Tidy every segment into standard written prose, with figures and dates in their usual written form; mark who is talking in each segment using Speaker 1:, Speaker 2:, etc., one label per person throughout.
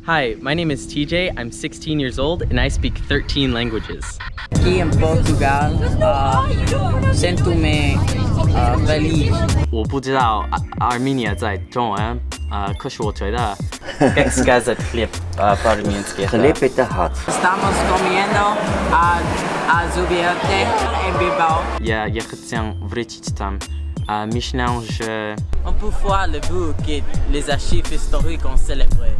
Speaker 1: Hi, my name is TJ. I'm 16 years old and I speak 13 languages.
Speaker 2: Aqui em Portugal, sinto-me feliz.
Speaker 1: 我不知道 Armenia 在中文，可是我觉得 как сказать хлеб по-армянски.
Speaker 3: Хлеб это hot.
Speaker 2: Estamos comiendo azubiote en Bilbao.
Speaker 1: Я хотел вручить там Michelin, je...
Speaker 2: On peut voir le bout que les archives historiques ont célébré.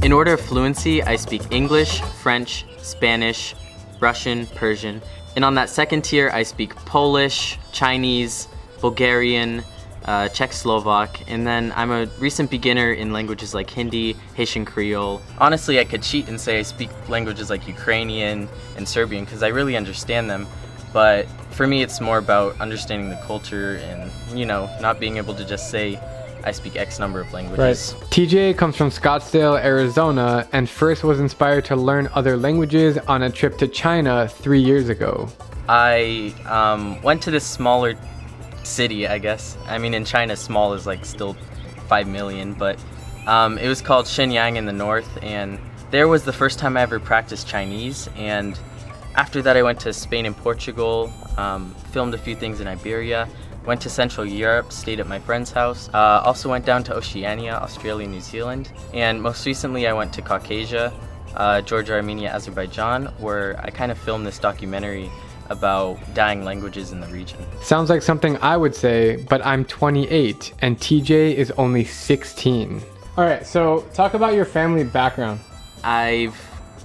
Speaker 1: In order of fluency, I speak English, French, Spanish, Russian, Persian. And on that second tier, I speak Polish, Chinese, Bulgarian, Czech-Slovak, and then I'm a recent beginner in languages like Hindi, Haitian Creole. Honestly, I could cheat and say I speak languages like Ukrainian and Serbian because I really understand them. But for me, it's more about understanding the culture and, you know, not being able to just say I speak X number of languages.
Speaker 4: Right. TJ comes from Scottsdale, Arizona, and first was inspired to learn other languages on a trip to China 3 years ago.
Speaker 1: I went to this smaller city, I guess. I mean, in China, small is like still 5 million, but it was called Shenyang in the north, and there was the first time I ever practiced Chinese. And after that, I went to Spain and Portugal, filmed a few things in Iberia, went to Central Europe, stayed at my friend's house, also went down to Oceania, Australia, New Zealand, and most recently I went to Caucasia, Georgia, Armenia, Azerbaijan, where I kind of filmed this documentary about dying languages in the region.
Speaker 4: Sounds like something I would say, but I'm 28 and TJ is only 16. All right, so talk about your family background.
Speaker 1: I've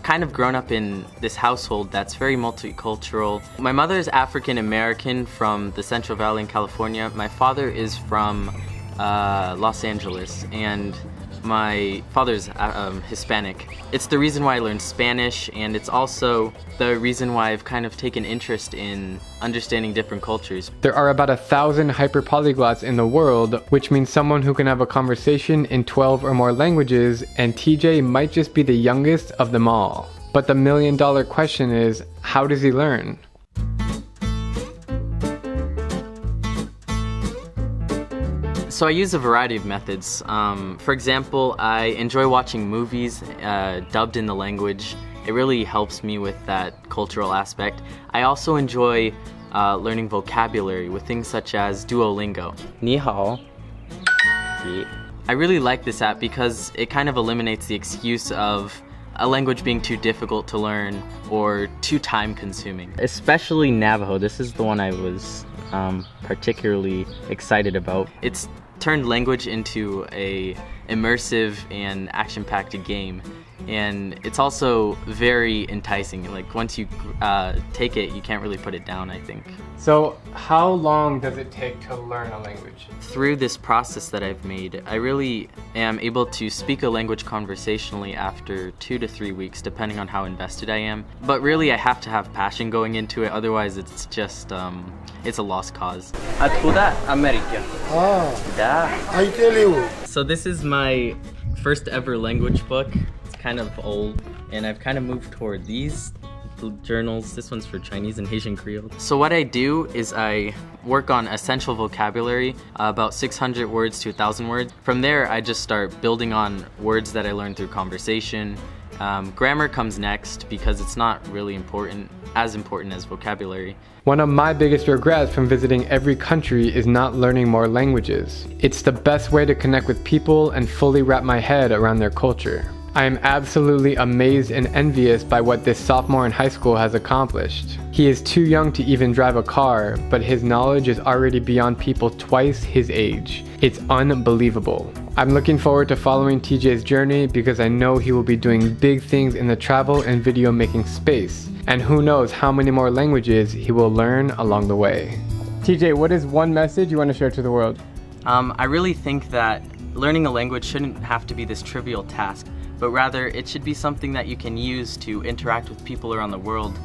Speaker 1: kind of grown up in this household that's very multicultural. My mother is African American from the Central Valley in California. My father is from Los Angeles, and my father's Hispanic. It's the reason why I learned Spanish, and it's also the reason why I've kind of taken interest in understanding different cultures.
Speaker 4: There are about 1,000 hyper-polyglots in the world, which means someone who can have a conversation in 12 or more languages, and TJ might just be the youngest of them all. But the million-dollar question is, how does he learn?
Speaker 1: So I use a variety of methods. For example, I enjoy watching movies dubbed in the language. It really helps me with that cultural aspect. I also enjoy learning vocabulary with things such as Duolingo.
Speaker 3: 你好.
Speaker 1: I really like this app because it kind of eliminates the excuse of a language being too difficult to learn or too time consuming. Especially Navajo. This is the one I was particularly excited about. It's turned language into a immersive and action-packed game, and it's also very enticing. Like once you take it, you can't really put it down, I think.
Speaker 4: So how long does it take to learn a language?
Speaker 1: Through this process that I've made, I really am able to speak a language conversationally after 2 to 3 weeks, depending on how invested I am. But really, I have to have passion going into it, otherwise it's just, it's a lost cause.
Speaker 3: Откуда? Америка. Да.
Speaker 5: I tell you.
Speaker 1: So this is my first ever language book. It's kind of old, and I've kind of moved toward these journals. This one's for Chinese and Haitian Creole. So what I do is I work on essential vocabulary, about 600 words to 1,000 words. From there, I just start building on words that I learned through conversation. Grammar comes next because it's not really as important as vocabulary.
Speaker 4: One of my biggest regrets from visiting every country is not learning more languages. It's the best way to connect with people and fully wrap my head around their culture. I am absolutely amazed and envious by what this sophomore in high school has accomplished. He is too young to even drive a car, but his knowledge is already beyond people twice his age. It's unbelievable. I'm looking forward to following TJ's journey because I know he will be doing big things in the travel and video making space. And who knows how many more languages he will learn along the way. TJ, what is one message you want to share to the world?
Speaker 1: I really think that learning a language shouldn't have to be this trivial task, but rather it should be something that you can use to interact with people around the world.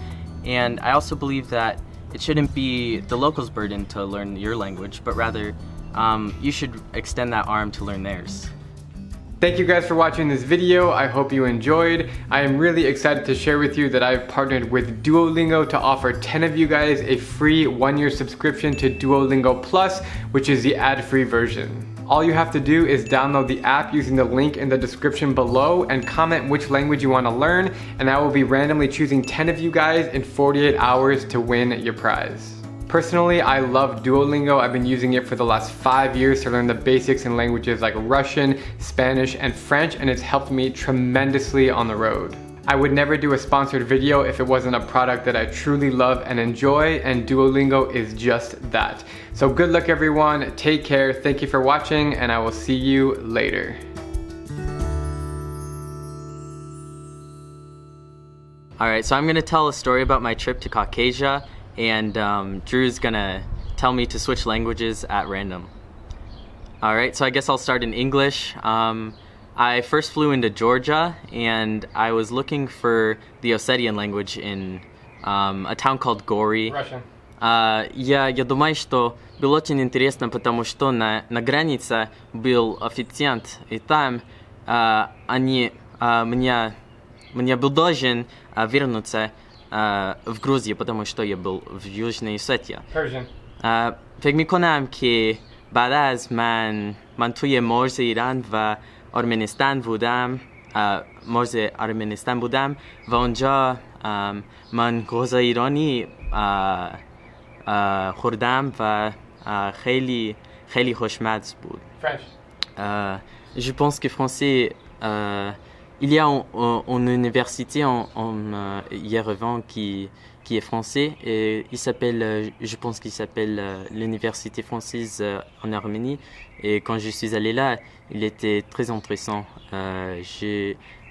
Speaker 1: And I also believe that it shouldn't be the locals' burden to learn your language, but rather you should extend that arm to learn theirs.
Speaker 4: Thank you guys for watching this video. I hope you enjoyed. I am really excited to share with you that I've partnered with Duolingo to offer 10 of you guys a free 1-year subscription to Duolingo Plus, which is the ad-free version. All you have to do is download the app using the link in the description below and comment which language you want to learn, and I will be randomly choosing 10 of you guys in 48 hours to win your prize. Personally, I love Duolingo. I've been using it for the last 5 years to learn the basics in languages like Russian, Spanish, and French, and it's helped me tremendously on the road. I would never do a sponsored video if it wasn't a product that I truly love and enjoy, and Duolingo is just that. So good luck everyone, take care, thank you for watching, and I will see you later.
Speaker 1: Alright, so I'm gonna tell a story about my trip to Caucasia, and Drew's gonna tell me to switch languages at random. Alright, so I guess I'll start in English. I first flew into Georgia, and I was looking for the Ossetian language in a town called Gori.
Speaker 4: Russian.
Speaker 1: Я думаю, что было очень интересно, потому что на границе был официант, и там мне был должен вернуться в Грузию, потому что я был в Южной Осетии. فکر میکنم که بعد از من توی مرز ایران و ارمنستان بودم و اونجا من غذای ایرانی خوردم و خیلی خوشمزه بود. Je pense que français, il y a une université en Yerevan qui est français, et il s'appelle, je pense qu'il s'appelle l'université française en Arménie, et quand je suis allé là, il était très intéressant.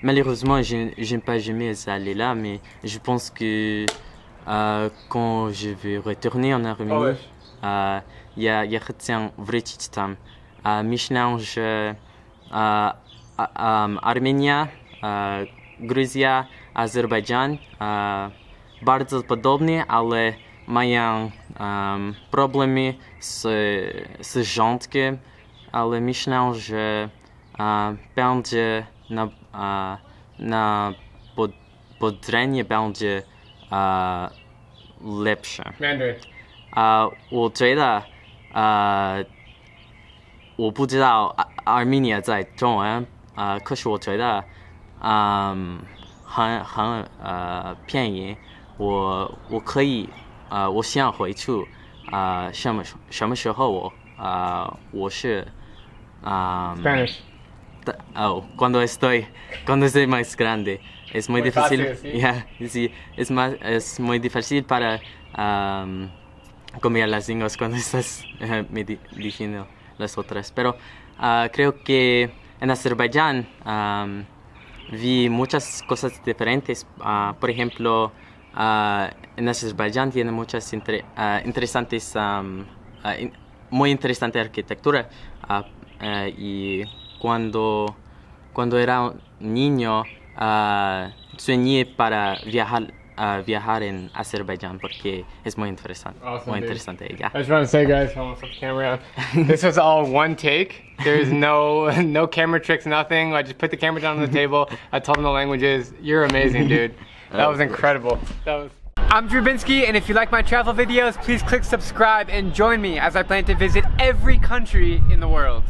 Speaker 1: Malheureusement, je n'ai pas jamais aller là, mais je pense que quand je vais retourner en Arménie, я хотел встретить там. Mélange Armenia, Gruzja, Azerbajdżan, bardzo podobnie, ale mają problemy z rządkiem, ale myślę, że będzie na podręnie będzie lepsze.
Speaker 4: Mandarin.
Speaker 1: 我觉得我不知道 Armenia 在中文，可是我觉得很便宜，我可以我想回去，什么时候我是
Speaker 4: Spanish.
Speaker 1: Cuando soy más grande. Es muy difícil.
Speaker 4: Fácil, ¿sí?
Speaker 1: Yeah, sí, es muy difícil para cambiar las lenguas cuando estás diciendo las otras. Pero creo que en Azerbaiyán vi muchas cosas diferentes. Por ejemplo, en Azerbaiyán tiene muchas interesantes, muy interesante arquitectura. Y cuando era niño, soñé para viajar en Azerbaiyán porque es muy interesante.
Speaker 4: Awesome,
Speaker 1: muy
Speaker 4: dude.
Speaker 1: interesante. Yeah.
Speaker 4: I just want to say, guys, hold on, flip the camera around. This was all one take. There's no camera tricks, nothing. I just put the camera down on the table. I told him the languages. You're amazing, dude. That was incredible. I'm Drew Binsky, and if you like my travel videos, please click subscribe and join me as I plan to visit every country in the world.